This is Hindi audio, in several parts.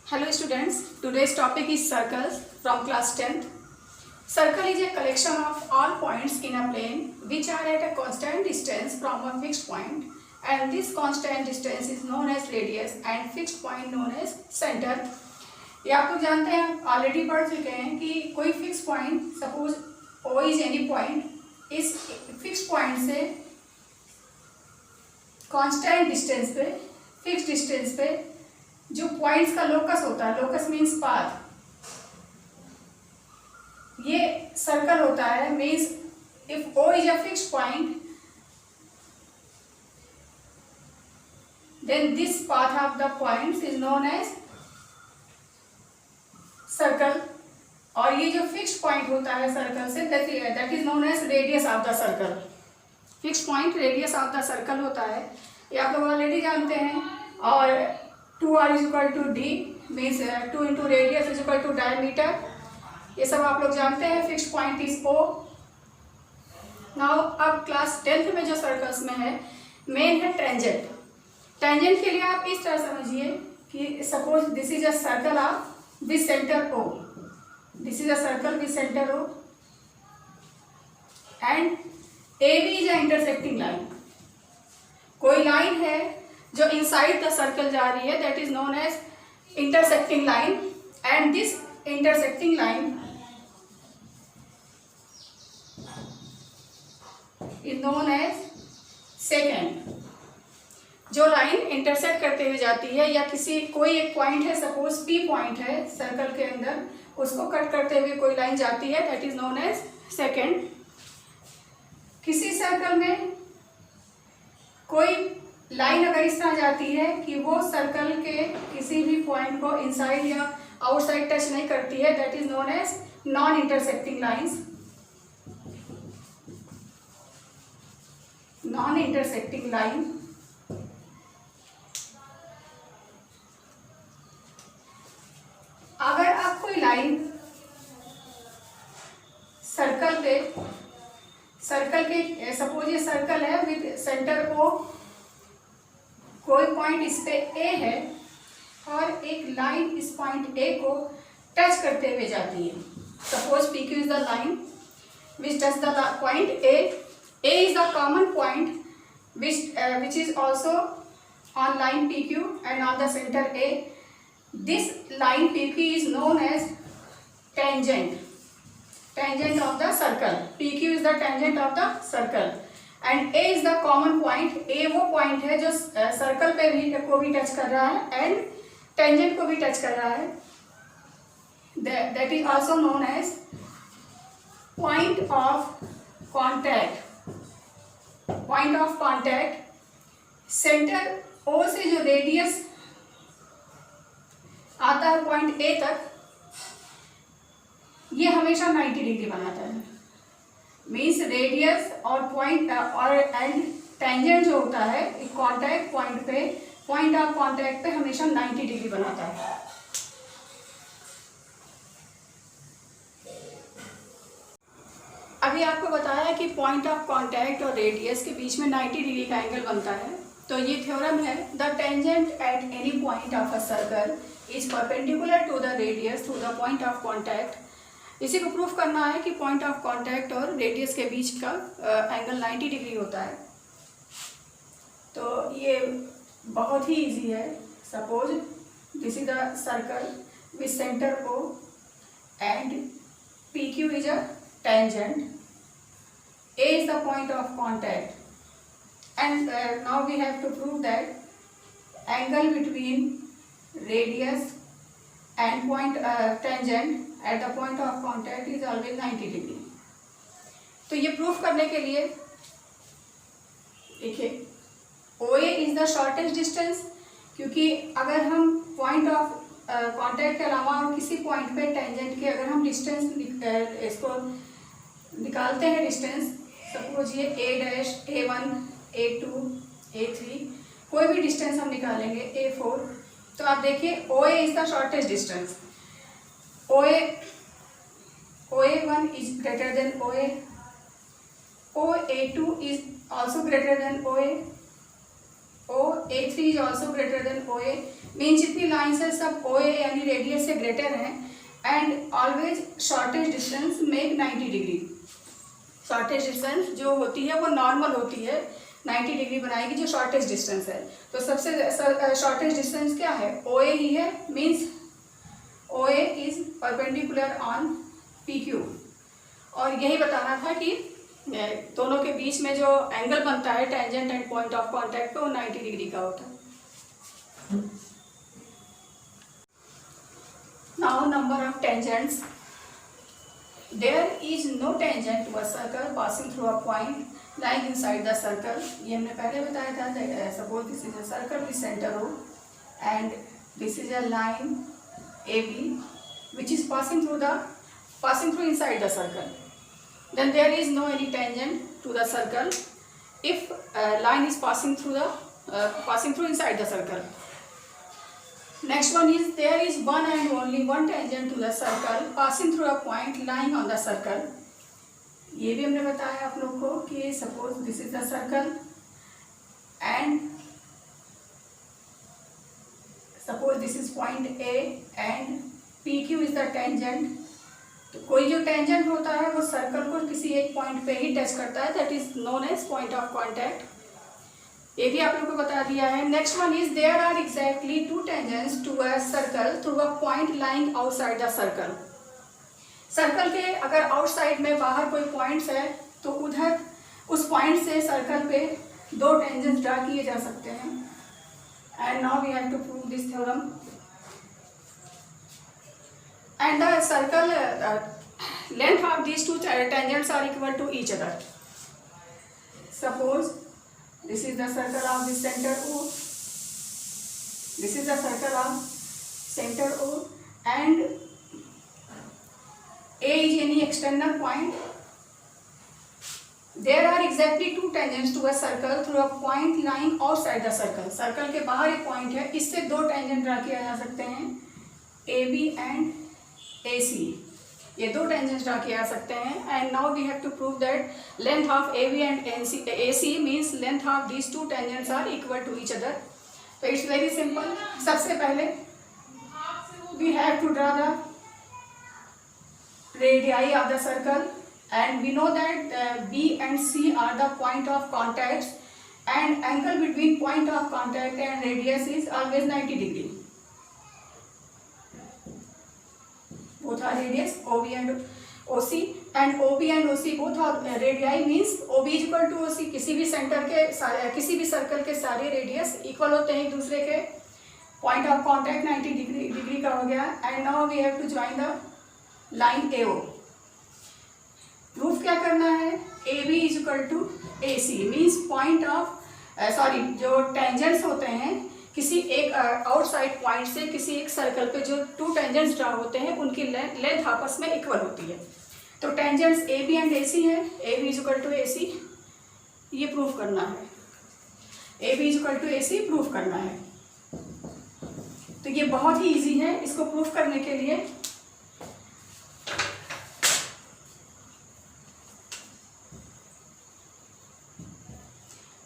Hello students, today's topic is circles from class 10th. Circle is a collection of all points in a plane which are at a constant distance from a fixed point, and this constant distance is known as radius and fixed point known as center. ये आप लोग जानते हैं, ऑलरेडी पढ़ चुके हैं कि कोई fix point, suppose O is any point, इस फिक्स पॉइंट से कांस्टेंट डिस्टेंस पे, फिक्स डिस्टेंस पे जो पॉइंट्स का लोकस होता है, लोकस मीन्स पाथ, ये सर्कल होता है. Means if O is a fixed point, then this path of the points is known as circle. और ये जो फिक्स्ड पॉइंट होता है सर्कल से, that is known as radius of the circle. Fixed point radius of the circle होता है, ये आप लोग ऑलरेडी जानते हैं. और 2r is equal to d means 2 into radius is equal to diameter, ये सब आप लोग जानते हैं. Fixed point is O. Now अब क्लास 10th में जो सर्कल्स में है, मेन है टेंजेंट. टेंजेंट के लिए आप इस तरह समझिए कि suppose this is a circle of with centre O. This is a circle with centre O and AB is a intersecting line. कोई लाइन है जो इनसाइड द सर्कल जा रही है, that is known as intersecting line. And this intersecting line is known as secant. जो लाइन इंटरसेक्ट करते हुए जाती है, या किसी कोई एक पॉइंट है, सपोज P पॉइंट है सर्कल के अंदर, उसको कट करते हुए कोई लाइन जाती है, that is known as secant. किसी सर्कल में कोई लाइन अगर इस तरह जाती है कि वो सर्कल के किसी भी पॉइंट को इनसाइड या आउटसाइड टच नहीं करती है, that is known as non intersecting lines. Non intersecting line. अगर आप कोई लाइन सर्कल के सपोज ये सर्कल है विद सेंटर को, कोई पॉइंट इस पे A है और एक लाइन इस पॉइंट A को टच करते हुए जाती है. Suppose PQ is the line which touch the point A. A is the common point which is also on line PQ and on the center A. This line PQ is known as tangent of the circle. PQ is the tangent of the circle and A is the common point. A वो पॉइंट है जो सर्कल पे भी को भी टच कर रहा है एंड टेंजेंट को भी टच कर रहा है. That is also known as point of contact. Point of contact. Centre O से जो रेडियस आता है पॉइंट A तक, ये हमेशा 90 डिग्री बनाता है. मीन्स रेडियस और पॉइंट और एंड टेंजेंट जो होता है कॉन्टैक्ट पॉइंट पे, पॉइंट ऑफ कॉन्टैक्ट पे हमेशा 90 डिग्री बनाता है. अभी आपको बताया कि पॉइंट ऑफ कॉन्टैक्ट और रेडियस के बीच में 90 डिग्री का एंगल बनता है. तो ये थ्योरम है, the tangent at any point of a circle is perpendicular to the radius through the point of contact. इसी को प्रूफ करना है कि पॉइंट ऑफ कॉन्टैक्ट और रेडियस के बीच का एंगल 90 डिग्री होता है. तो ये बहुत ही इजी है. Suppose this is the circle with centre O and PQ is a tangent. A is the point of contact, and now we have to prove that angle between radius and point tangent at the point of contact is always 90 degree. तो ये प्रूफ करने के लिए देखिए, OA is the shortest distance, क्योंकि अगर हम पॉइंट ऑफ कॉन्टैक्ट के अलावा और किसी पॉइंट पे टेंजेंट के अगर हम डिस्टेंस इसको निकालते हैं, डिस्टेंस सपोज ये A', A1, A2, A3, कोई भी डिस्टेंस हम निकालेंगे, A4, तो आप देखिए OA is the shortest distance. OA1 is greater than OA. OA2 is also greater than OA. OA3 is also greater than OA, mean जितनी लाइन्स है सब OA यानी रेडियस से ग्रेटर हैं, and always shortage distance make 90 degree. Shortage distance जो होती है वो नॉर्मल होती है, 90 डिग्री बनाएगी जो शॉर्टेज डिस्टेंस है। तो सबसे शॉर्टेज डिस्टेंस क्या है? OA ही है, means OA is perpendicular on PQ। और यही बताना था कि दोनों के बीच में जो एंगल बनता है tangent and point of contact पे, वो 90 डिग्री का होता है। Now number of tangents, there is no tangent to a circle passing through a point lying inside the circle. ये हमने पहले बताया था। Suppose this is a circle with centre O and this is a line AB which is passing through inside the circle. Then there is no any tangent to the circle if line is passing through inside the circle. Next one is there is one and only one tangent to the circle passing through a point lying on the circle. ये भी हमने बताया आप लोग को कि suppose this is the circle and suppose this is point A and PQ is the tangent. तो कोई जो टेंजेंट होता है वो सर्कल को किसी एक पॉइंट पे ही टच करता है, that is known as point of contact. ये भी आप लोगों को बता दिया है। Next one is there are exactly two tangents to a circle through a point lying outside the circle. Circle के अगर आउटसाइड में बाहर कोई पॉइंट्स है तो उधर उस पॉइंट से सर्कल पे दो टेंजेंट्स ड्रा किए जा सकते हैं। And now we have to prove this theorem. And the circle length of these two tangents are equal to each other. Suppose this is the circle of the center O, this is the circle of center O, and A is any external point. There are exactly two tangents to a circle through a point lying outside the circle. Circle के बाहर एक पॉइंट है, इससे दो टेंजेंट ड्रा किया जा सकते हैं, AB एंड AC। ये दो टेंजेंट्स ड्रा किया जा सकते हैं। And now we have to prove that length of AB and AC means length of these two tangents are equal to each other. तो इट्स वेरी सिंपल। सबसे पहले we have to draw the radii of the circle and we know that B and C are the point of contacts and angle between point of contact and radius is always 90 degree. both are radius OB and OC, and OB and OC both are radii means OB is equal to OC। किसी भी सेंटर के किसी भी सर्कल के सारे रेडियस इक्वल होते हैं एक दूसरे के। पॉइंट ऑफ कांटेक्ट 90 डिग्री का हो गया। And now we have to join the line AO। Proof क्या करना है? AB is equal to AC means point of जो टेंजेंट्स होते हैं किसी एक आउटसाइड पॉइंट से किसी एक सर्कल पे जो टू टेंजेंट्स ड्रा होते हैं उनकी लेंथ आपस में इक्वल होती है। तो टेंजेंट्स AB एंड AC है, AB is equal to AC, ये प्रूफ करना है। AB is equal to AC proof करना है। तो ये बहुत ही इजी है। इसको प्रूफ करने के लिए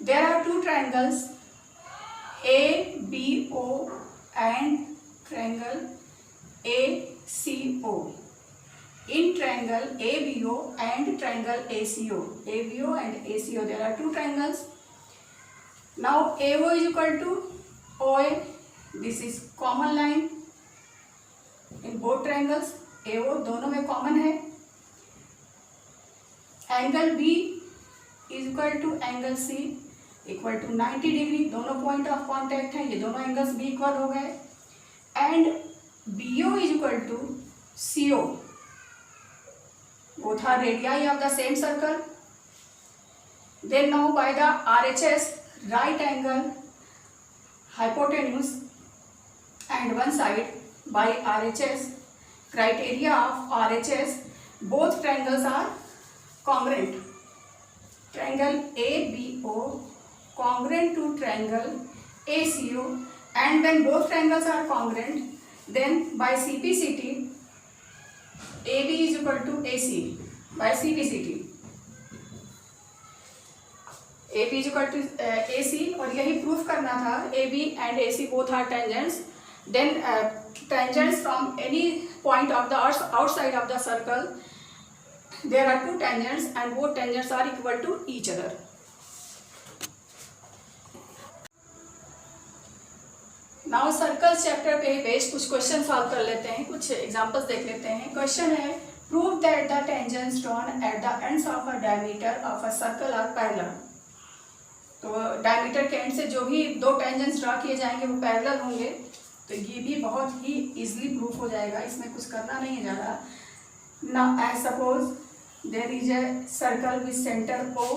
there are two triangles ABO and triangle ACO. In triangle ABO and triangle ACO, ABO and ACO, there are two triangles. Now AO is equal to OA. This is common line in both triangles. AO दोनों में कॉमन है। Angle B is equal to angle C equal to 90 degree. दोनों पॉइंट ऑफ कांटेक्ट है, ये दोनों एंगल्स भी इक्वल हो गए। And BO is equal to CO, both are radii of the same circle. Then now by the RHS right angle hypotenuse and one side by RHS criteria of RHS both triangles are congruent. Triangle ABO congruent to triangle ACO, and when both triangles are congruent, then by CPCT AB is equal to AC by CPCT। AB is equal to AC, और यही प्रूफ करना था AB and AC both are tangents, then tangents from any point of the outside of the circle there are two tangents and both tangents are equal to each other. Now circle chapter पे बेस्ड कुछ क्वेश्चन सॉल्व कर लेते हैं, कुछ एग्जांपल्स देख लेते हैं। क्वेश्चन है prove that the tangents drawn at the ends of a diameter of a circle are parallel. तो डायमीटर के एंड से जो भी दो टेंजेंट्स ड्रा किए जाएंगे वो पैरेलल होंगे, तो ये भी बहुत ही इजीली प्रूफ हो जाएगा, इसमें कुछ करना नहीं है ज़्यादा। Now I suppose there is a circle with centre O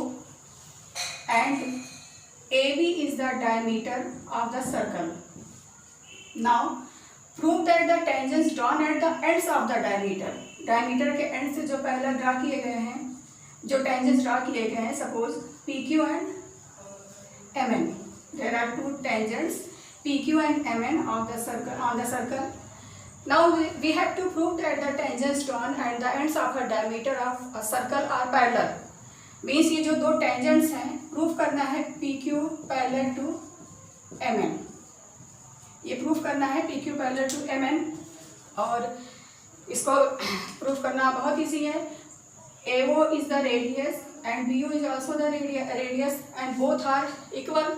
and AB is the diameter of the circle. Now prove that the tangents drawn at the ends of the diameter. Diameter के एंड से जो पैरेलल ड्रा किए गए हैं, जो टेंजेंट्स ड्रा किए गए हैं, suppose PQ and MN. There are two tangents PQ and MN of the circle on the circle. Now we have to prove that the tangents drawn at the ends of a diameter of a circle are parallel. Means ये जो दो टेंजेंट्स हैं प्रूफ करना है PQ पैरेलल टू MN, ये प्रूफ करना है PQ पैरेलल टू MN, और इसको प्रूफ करना बहुत इजी है। AO is the radius and BO is also the radius and both are equal.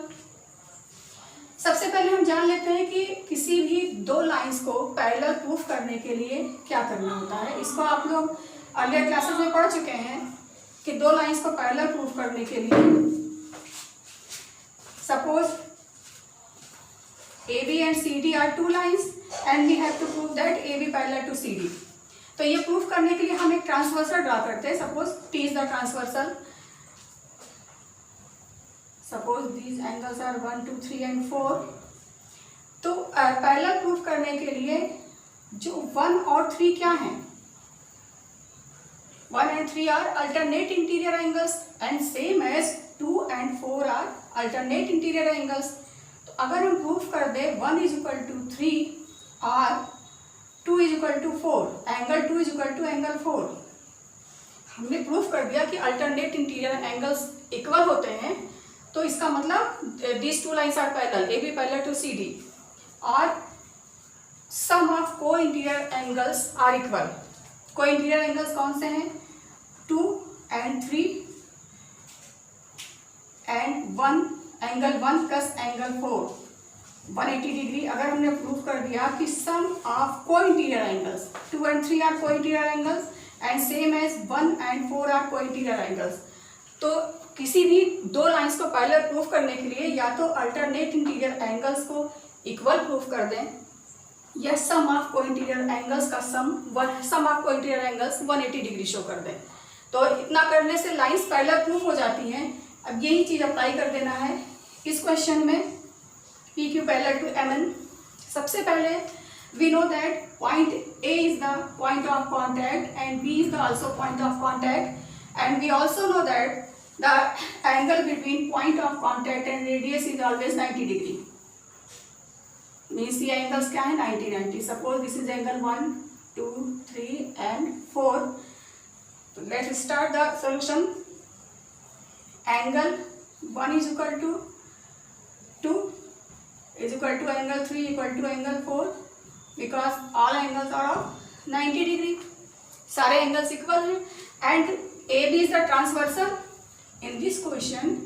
सबसे पहले हम जान लेते हैं कि किसी भी दो लाइंस को पैरेलल प्रूफ करने के लिए क्या करना होता है। इसको आप लोग अर्लियर क्लासेस में पढ़ चुके हैं कि दो लाइंस को पैरेलल प्रूफ करने के लिए suppose AB and CD are two lines and we have to prove that AB parallel to CD। तो ये प्रूफ करने के लिए हम एक ट्रांसवर्सल ड्रा करते हैं। Suppose T is the transversal, suppose these angles are 1 2 3 and 4। तो पैरेलल प्रूफ करने के लिए जो 1 और 3 क्या हैं, 1 and 3 are alternate interior angles and same as 2 and 4 are alternate interior angles। तो अगर हम प्रूफ कर दें 1 is equal to 3 और 2 is equal to 4, angle 2 is equal to angle 4, हमने प्रूफ कर दिया कि alternate interior angles इक्वल होते हैं, तो इसका मतलब these two lines are parallel, AB parallel to CD, और sum of co-interior angles are equal। Co-interior angles कौन से हैं, 2 and 3 and 1, angle 1 plus angle 4 180 degree. अगर हमने प्रूफ कर दिया कि sum of co-interior angles 2 and 3 are co-interior angles and same as 1 and 4 are co-interior angles, तो किसी भी दो लाइंस को पैरेलल प्रूफ करने के लिए या तो अल्टरनेट इंटीरियर एंगल्स को इक्वल प्रूफ कर दें या सम ऑफ को-इंटीरियर एंगल्स का सम of co-interior angles 180 degree show कर दें। तो इतना करने से लाइंस पैरेलल प्रूफ हो जाती हैं। अब यही चीज़ अप्लाई कर देना है इस क्वेश्चन में, PQ पैरेलल टू MN। सबसे पहले we know that point A is the point of contact and B is the also point of contact, and we also know that the angle between point of contact and radius is always 90 degree. Means ये एंगल्स क्या है, 90-90। Suppose this is angle 1 2 3 and 4। Let's start the solution. Angle 1 is equal to 2 is equal to angle 3 equal to angle 4 because all angles are of 90 degree, सारे एंगल्स इक्वल हैं। And AB is the transversal in this question,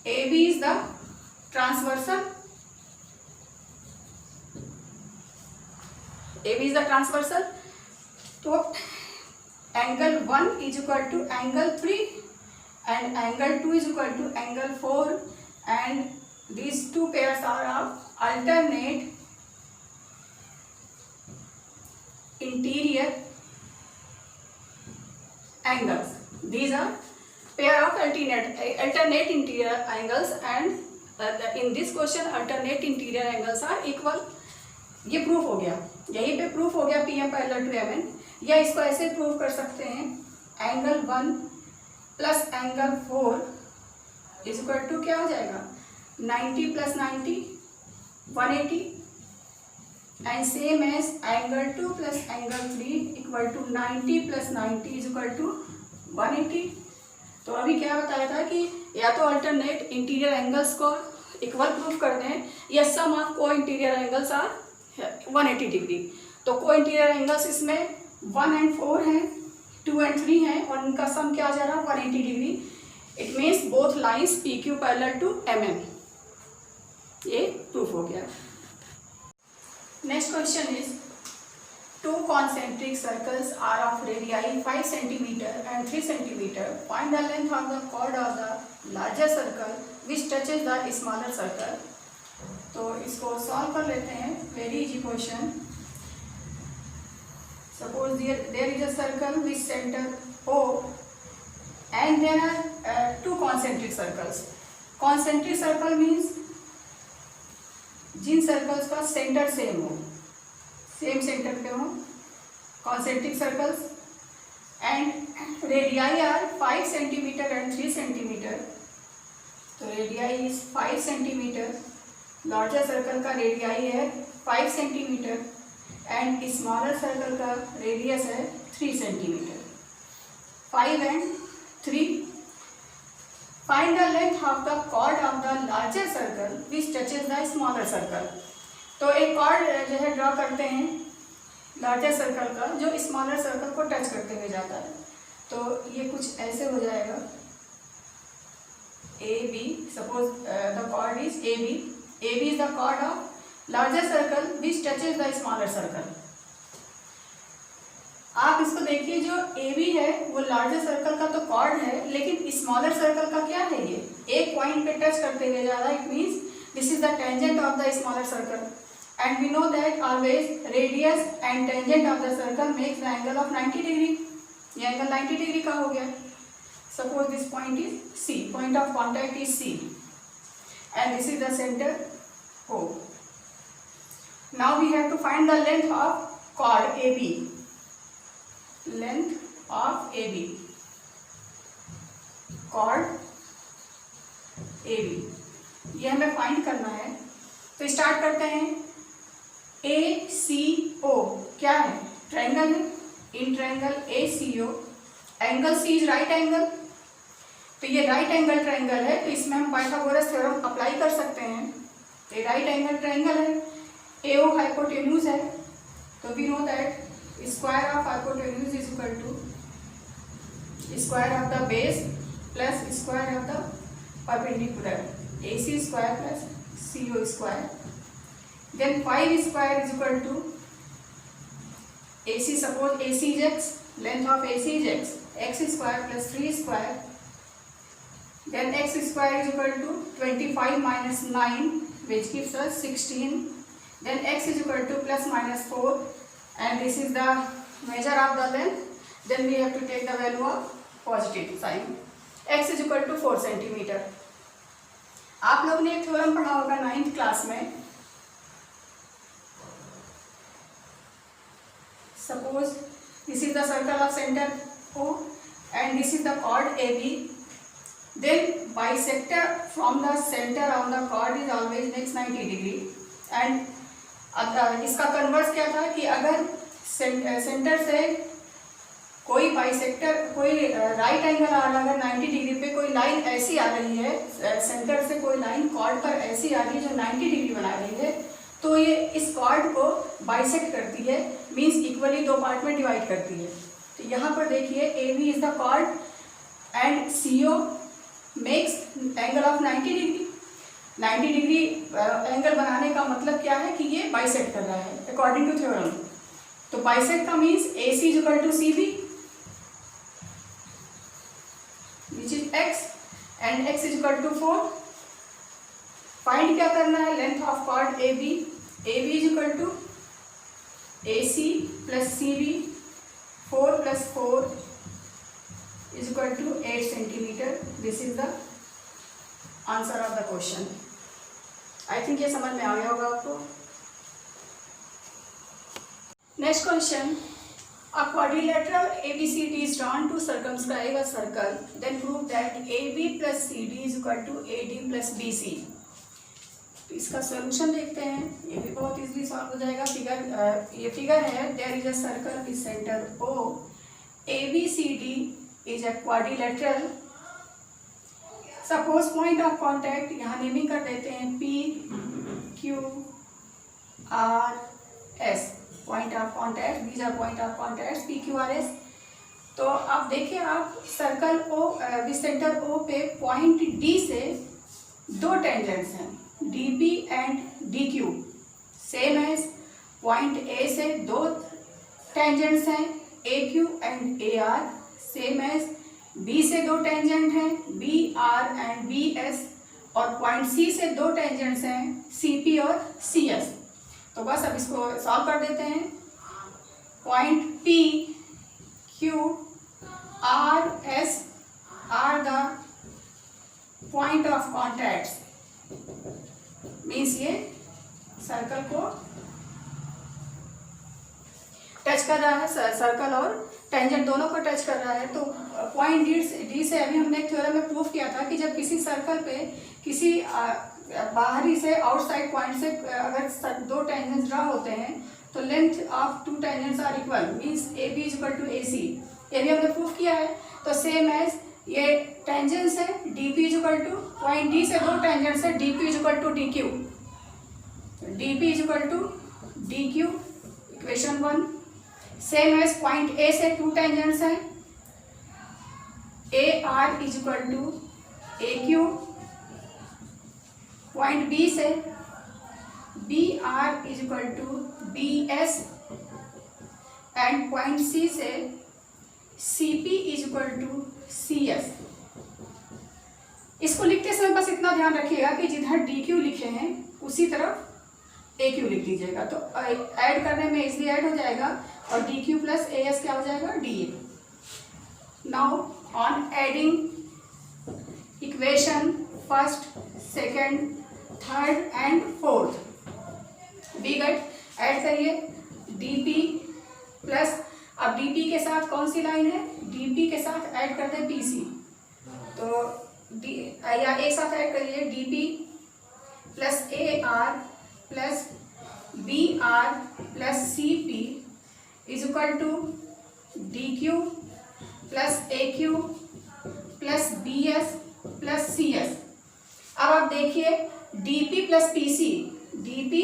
AB is the transversal, AB is the transversal। तो angle 1 is equal to angle 3 and angle 2 is equal to angle 4 and these two pairs are of alternate interior angles। These are pair of alternate interior angles and in this question alternate interior angles are equal। ये प्रूफ हो गया, यहीं पे प्रूफ हो गया PM पैरेलल टू MN। या इसको ऐसे प्रूफ कर सकते हैं, angle 1 plus angle 4 is equal to क्या हो जाएगा, 90 plus 90 180 and same as angle 2 plus angle 3 equal to 90 plus 90 is equal to 180। तो अभी क्या बताया था कि या तो अल्टरनेट इंटीरियर एंगल्स को इक्वल प्रूफ कर दें या sum of co interior angles are 180 degree. तो को इंटीरियर एंगल्स इसमें 1 and 4 हैं, 2 and 3 हैं और उनका सम क्या आ जा रहा है 180 degree. It means both lines P Q parallel to MM। ये प्रूफ हो गया। Next question is two concentric circles are of radii 5 cm and 3 cm. Find the length of the chord of the larger circle which touches the smaller circle. तो इसको सॉल्व कर लेते हैं। Very easy question. Suppose there is a circle with center O and there are two concentric circles. Concentric circle means जिन सर्कल्स का सेंटर सेम हो, सेम सेंटर पे हो, concentric circles, and radii are 5 centimetre and 3 centimetre. तो radii is 5 centimetre, larger circle का रेडियाई है 5 सेंटीमीटर एंड स्मॉलर सर्कल का रेडियस है 3 centimetre. 5 and 3। Find the length of the chord of the larger circle which touches the smaller circle. तो एक कॉर्ड जो है ड्रॉ करते हैं लार्जर सर्कल का जो स्मॉलर सर्कल को टच करते हुए जाता है। तो ये कुछ ऐसे हो जाएगा AB। Suppose the chord is AB। AB is the chord of larger circle which touches the smaller circle. आप इसको देखिए, जो AB है वो लार्जर सर्कल का तो कॉर्ड है, लेकिन स्मॉलर सर्कल का क्या है, ये एक पॉइंट पे टच करते हुए जा रहा है। It means this is the tangent of the smaller circle and we know that always radius and tangent of the circle makes the angle of 90 degree. ये angle 90 degree का हो गया। Suppose this point is C, point of contact is C and this is the center O. Now we have to find the length of chord AB. Length of AB, chord AB, ये हमें फाइंड करना है। तो स्टार्ट करते हैं। ACO क्या है, ट्रायंगल है। In triangle ACO angle C is right angle. तो ये राइट एंगल ट्रायंगल है, तो इसमें हम पाइथागोरस थ्योरम अप्लाई कर सकते हैं। ये राइट एंगल ट्रायंगल है। AO हाइपोटेन्यूज है, तो we know that square of hypotenuse is equal to square of the base plus square of the perpendicular, AC square plus CO square. Then 5 square is equal to AC. Suppose AC is x, length of AC is x square plus 3 square. Then x square is equal to 25 minus 9, which gives us 16. Then x is equal to plus minus 4, and this is the measure of the length. Then we have to take the value of positive sign. X is equal to 4 centimeter. आप लोग ने एक थ्योरम पढ़ा होगा 9th क्लास में। Suppose this is the circle of center O and this is the chord AB. Then bisector from the center of the chord is always makes 90 degree. And इसका कन्वर्स क्या था कि अगर सेंटर से कोई बाइसेक्टर, कोई राइट एंगल आ रहा है, अगर 90 डिग्री पे कोई लाइन ऐसी आ रही है, सेंटर से कोई लाइन कॉर्ड पर ऐसी आ रही है जो 90 डिग्री बना रही है, तो ये इस कॉर्ड को बाइसेक्ट करती है, मींस इक्वली दो पार्ट में डिवाइड करती है। तो यहाँ पर देखिए AB is the chord and CO makes angle of 90 degree. 90 degree angle बनाने का मतलब क्या है कि ये बाइसेक्ट कर रहा है अकॉर्डिंग टू थ्योरम। तो बाइसेक्ट का means AC is equal to CB which is x and x is equal to 4। Find क्या करना है, length of chord AB। AB is equal to AC plus CB, 4 plus 4 is equal to 8 centimetre. This is the answer of the question. I think ये समझ में आ गया होगा आपको। Next question, a quadrilateral ABCD is drawn to circumscribe a circle, then prove that AB plus CD is equal to AD plus BC। तो इसका सॉल्यूशन देखते हैं, ये भी बहुत इजीली सॉल्व हो जाएगा। ये फिगर है, there is a circle with centre O, ABCD is a quadrilateral suppose point of contact यहाँ नेमिंग कर देते हैं P Q R S, point of contact, these are point of contact P Q R S। तो आप देखिए, आप सर्कल O सेंटर O पे पॉइंट D से दो टेंजेंट्स हैं DP and DQ, same as point A से दो टेंजेंट्स हैं AQ and AR, same as B से दो टेंजेंट हैं BR एंड BS, और पॉइंट C से दो टेंजेंट्स हैं CP और CS। तो बस अब इसको सॉल्व कर देते हैं। Point P Q R S are the point of contacts, means ये सर्कल को टच कर रहा है, सर्कल और टेंजेंट दोनों को टच कर रहा है। तो पॉइंट डी से अभी हमने एक थ्योरम में प्रूव किया था कि जब किसी सर्कल पे किसी बाहरी से आउटसाइड पॉइंट से अगर दो टेंजेंट्स ड्रा होते हैं तो length of two tangents are equal, means AB equal to AC, ये भी हमने प्रूव किया है। तो सेम एज ये टेंजेंट्स है DP equal to point D से दो टेंजेंट्स है DP equal to DQ, DP equal to DQ, equation 1। Same as point A से टू टेंजेंट्स हैं AR is equal to AQ, point B से BR is equal to BS, and point C से CP is equal to CS। इसको लिखते समय बस इतना ध्यान रखिएगा कि जिधर DQ लिखे हैं उसी तरफ AQ लिख दीजिएगा, तो ऐड करने में इजली ऐड हो जाएगा, और DQ प्लस AS क्या हो जाएगा DA। Now on adding equation first, second, third and fourth, we get, add करिए DP प्लस, अब DP के साथ कौन सी लाइन है, DP के साथ ऐड कर दें PC, तो या एक साथ ऐड करिए DP plus AR plus BR plus CP is equal to DQ plus AQ plus BS plus CS। अब आप देखिए DP प्लस PC, DP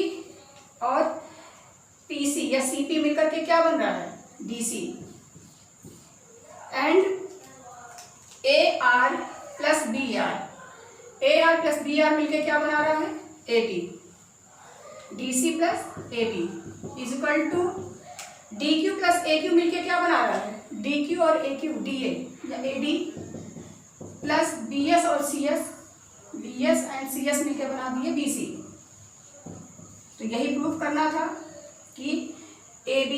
और PC या CP मिलकर के क्या बन रहा है DC, and AR plus BR, AR plus BR मिलकर क्या बना रहा है AP, DC plus AP is equal to DQ plus AQ मिलकर क्या बना रहा है DQ और AQ DA या AD प्लस BS और CS, BS एंड CS मिलकर बना दिए BC। तो यही प्रूफ करना था कि AB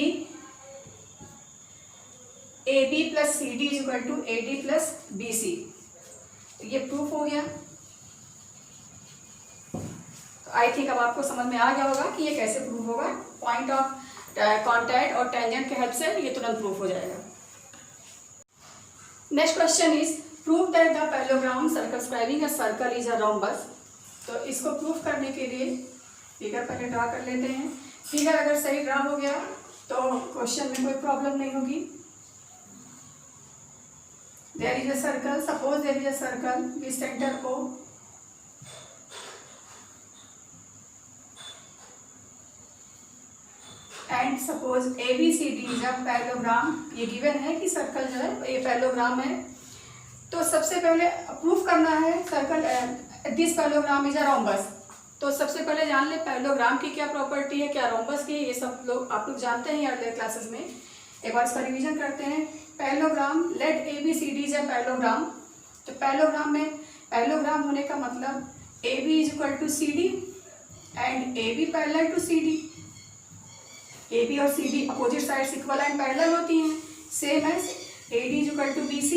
plus CD is equal to AD plus BC, तो ये प्रूफ हो गया। तो आई थिंक अब आपको समझ में आ गया होगा कि ये कैसे प्रूफ होगा, पॉइंट ऑफ कॉन्टैक्ट और टेंजेंट के हेल्प से ये तुरंत प्रूफ हो जाएगा। Next question is prove that the parallelogram circumscribing a circle is a rhombus. तो इसको प्रूफ करने के लिए फिगर पहले ड्रा कर लेते हैं। फिगर अगर सही ड्रा हो गया तो क्वेश्चन में कोई प्रॉब्लम नहीं होगी। There is a circle, suppose there is a circle with centre O and suppose ABCD is a parallelogram. ये गिवन है कि सर्कल जो है ये पैरेललोग्राम है। तो सबसे पहले प्रूफ करना है circle this parallelogram is a rhombus. तो सबसे पहले जान ले पैरेललोग्राम की क्या प्रॉपर्टी है, क्या रोम्बस की, ये सब लोग आप लोग जानते हैं अर्लियर क्लासेस में। एक बार इसका रिवीजन करते हैं। Parallelogram, let ABCD is a parallelogram. तो पैरेललोग्राम में पैरेललोग्राम होने का मतलब AB is equal to CD and AB parallel to CD। AB और CD opposite sides equal and parallel होती हैं, same as AD is equal to BC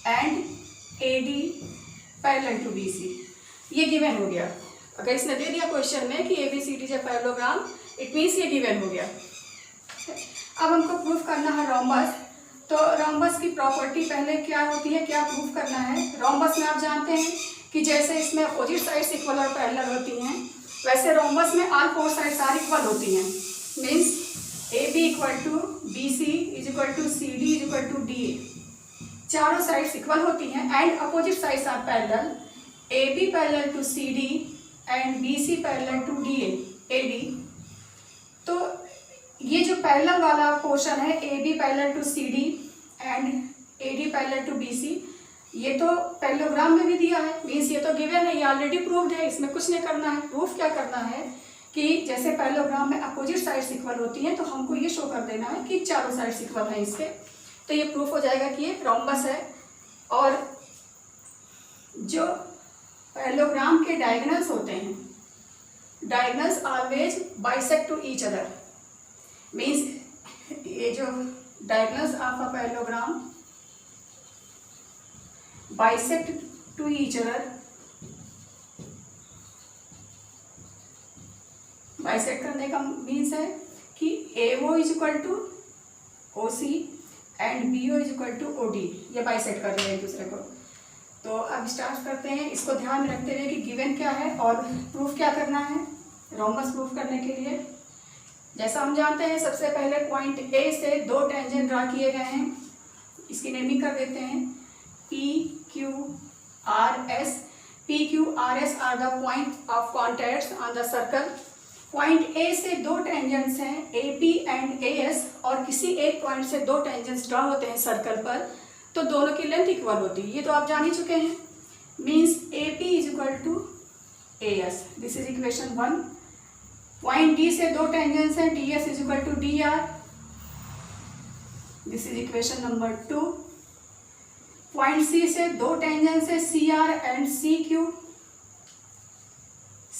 and AD parallel to BC। ये गिवन हो गया। अगर इसने दे दिया क्वेश्चन में कि ABCD is a parallelogram, it means ये गिवन हो गया। अब हमको प्रूफ करना है रोम्बस। तो रोम्बस की प्रॉपर्टी पहले क्या होती है, क्या प्रूफ करना है। रोम्बस में आप जानते हैं कि जैसे इसमें अपोजिट साइड्स इक्वल और पैरेलल होती हैं, वैसे रोम्बस में all four sides are equal होती हैं। Means AB equal to BC is equal to CD is equal to DA। चारों साइड्स इक्वल होती हैं and opposite sides are parallel, A B parallel to C D and B C parallel to D A D. तो ये जो पैरेलल वाला पोर्शन है, A B parallel to C D and A D parallel to B C, ये तो पैरेललोग्राम में भी दिया है, मीन्स ये तो गिवन है, ये ऑलरेडी प्रूव्ड है, इसमें कुछ नहीं करना है। प्रूफ क्या करना है कि जैसे पैरेललोग्राम में अपोजिट साइड्स इक्वल होती हैं, तो हमको ये शो कर देना है कि चारों साइड्स इक्वल हैं इसके, तो ये प्रूफ हो जाएगा कि ये रोम्बस है। और जो पैरेललोग्राम के डायगोनल्स होते हैं, diagonals always bisect to each other, means ये जो diagonals of a parallelogram bisect to each other, bisect करने का मीन्स है कि AO is equal to OC and BO is equal to OD, ये बाइसेक्ट कर रहे हैं एक दूसरे को। तो अब स्टार्ट करते हैं, इसको ध्यान में रखते हुए कि गिवन क्या है और प्रूफ क्या करना है। रोम्बस प्रूफ करने के लिए जैसा हम जानते हैं, सबसे पहले पॉइंट A से दो टेंजेंट ड्रा किए गए हैं, इसकी नेमिंग कर देते हैं PQRS। PQRS are the point of contacts on the circle. Point A से दो टेंजेंट्स हैं AP एंड AS, और किसी एक पॉइंट से दो टेंजेंट्स ड्रा होते हैं सर्कल पर, तो दोनों की लेंथ इक्वल होती है, ये तो आप जान ही चुके हैं। Means AP is equal to AS, this is equation 1। Point D से दो टेंजेंट्स हैं, DS is equal to DR, this is equation number 2। Point C से दो टेंजेंट्स हैं, CR and CQ,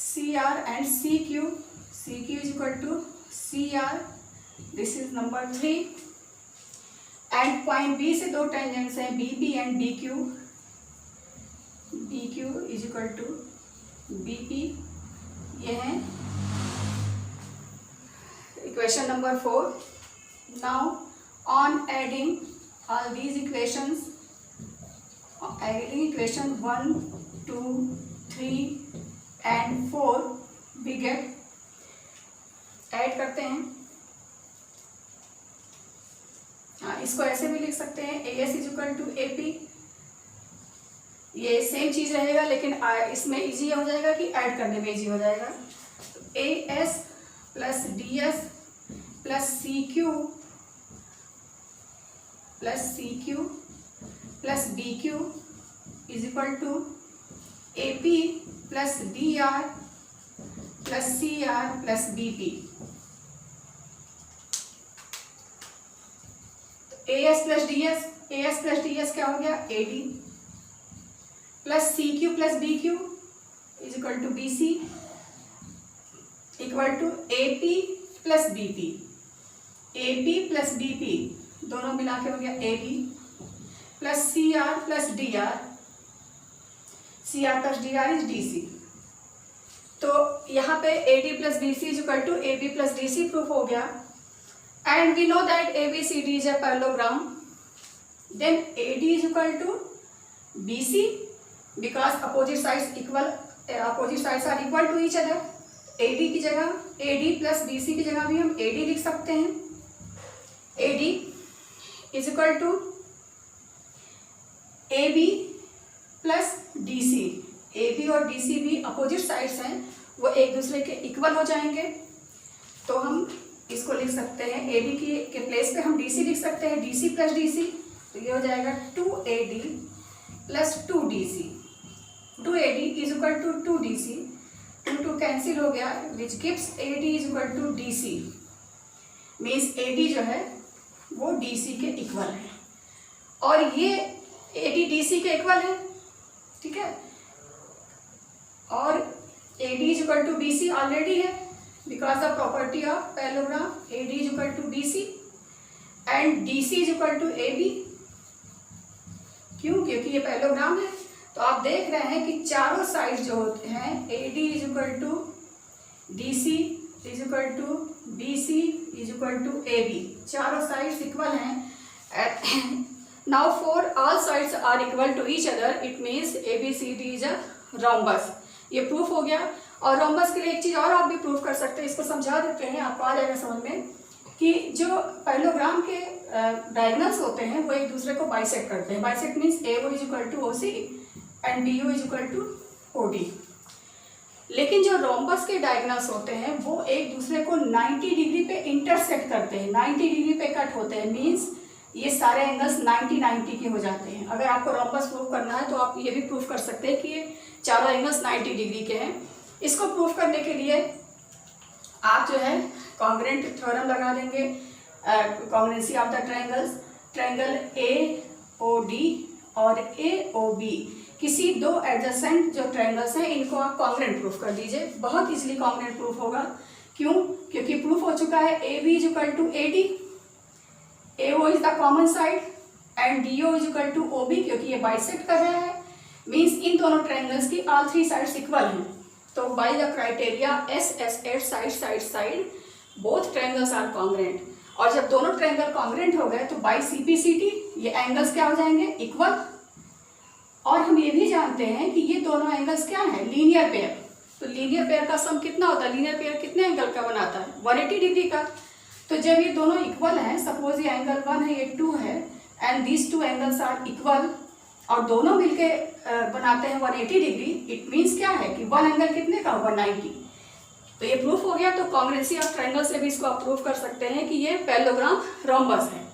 CR and CQ, CQ is equal to CR, this is number 3। And point B से दो टेंजेंट्स हैं, BP and BQ, BQ is equal to BP, ये है equation number 4। Now on adding all these equations, adding equation 1, 2, 3 and 4, we get, add करते हैं। हाँ, इसको ऐसे भी लिख सकते हैं AS is equal to AP, ये सेम चीज रहेगा लेकिन इसमें इजी हो जाएगा कि ऐड करने में इजी हो जाएगा। तो AS plus DS plus CQ plus BQ is equal to AP plus DR plus CR plus BP। AS plus DS क्या हो गया, AD plus CQ plus BQ is equal to BC equal to AP plus BP। AP plus BP दोनों मिला के हो गया AB plus CR plus DR, CR plus DR is DC। तो यहाँ पे AD plus BC is equal to AB plus DC proof हो गया। And we know that ABCD is a parallelogram. Then AD is equal to BC because opposite sides are equal to each other. AD की जगह AD plus BC की जगह भी हम AD लिख सकते हैं। AD is equal to AB plus DC। AB और DC भी opposite sides हैं, वो एक दूसरे के इक्वल हो जाएंगे, तो हम इसको लिख सकते हैं AB के प्लेस पे हम DC लिख सकते हैं, DC प्लस DC, तो ये हो जाएगा 2AD plus 2DC। 2AD is equal to 2DC, 2 cancel हो गया, which gives AD is equal to DC। मीन्स AD जो है वो DC के इक्वल है, और ये AD DC के इक्वल है, ठीक है। और AD is equal to BC already है, because the property of parallelogram AD is equal to BC and DC is equal to AB। क्यों? क्योंकि ये पैरेललोग्राम है। तो आप देख रहे हैं कि चारों साइड जो होते हैं AD is equal to DC is equal to BC is equal to AB, चारों साइड्स इक्वल हैं। Now for all sides are equal to each other, it means ABCD is a rhombus। ये प्रूफ हो गया। और रोम्बस के लिए एक चीज़ और आप भी प्रूफ कर सकते हैं, इसको समझा देते हैं, आपको आ जाएगा समझ में कि जो पैरेललोग्राम के डायगोनल्स होते हैं वो एक दूसरे को बाइसेक्ट करते हैं। Bisect means AO is equal to OC and BO is equal to OD। लेकिन जो रोम्बस के डायगोनल्स होते हैं वो एक दूसरे को 90 डिग्री पे इंटरसेक्ट करते हैं, 90 डिग्री पे कट होते हैं। मीन्स ये सारे एंगल्स 90 के हो जाते हैं। अगर आपको रोम्बस प्रूव करना है तो आप ये भी प्रूव कर सकते हैं कि ये चारों एंगल्स 90 डिग्री के हैं। इसको प्रूव करने के लिए आप जो है कॉन्ग्रुएंट थ्योरम लगा देंगे, congruency of the triangles. Triangle AOD और AOB किसी दो एडजेसेंट जो ट्रायंगल्स हैं इनको आप कॉन्ग्रुएंट प्रूफ कर दीजिए। बहुत इजीली कॉन्ग्रुएंट प्रूफ होगा। क्यों? क्योंकि प्रूफ हो चुका है AB is equal to AD, AO is the common side and DO is equal to OB, क्योंकि ये बाइसेक्ट कर रहा है। मीन्स इन दोनों ट्रायंगल्स की ऑल थ्री साइड्स इक्वल हैं। तो by the criteria SSH side both triangles are congruent. और जब दोनों ट्रायंगल कॉन्ग्रुएंट हो गए तो बाय CPCT ये एंगल्स क्या हो जाएंगे? इक्वल। और हम ये भी जानते हैं कि ये दोनों एंगल्स क्या हैं? Linear pair. तो लीनियर पेयर का सम कितना होता है? लीनियर पेयर कितने एंगल का बनाता है? 180 डिग्री का। तो जब ये दोनों इक्वल हैं, सपोज ये एंगल 1 है, ये 2 है, and these two angles are equal और दोनों मिलके बनाते हैं 180 डिग्री, इट मीन्स क्या है कि वन एंगल कितने का? 190। तो ये प्रूफ हो गया। तो कॉन्ग्रुएंसी ऑफ ट्रायंगल से भी इसको आप प्रूफ कर सकते हैं कि ये पैरेललोग्राम रोम्बस है।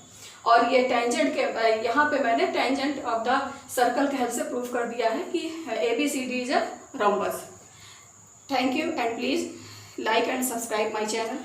और ये टेंजेंट के यहाँ पे मैंने टेंजेंट ऑफ द सर्कल के हेल्प से प्रूफ कर दिया है कि ABCD is a rhombus. Thank you and please like and subscribe my channel.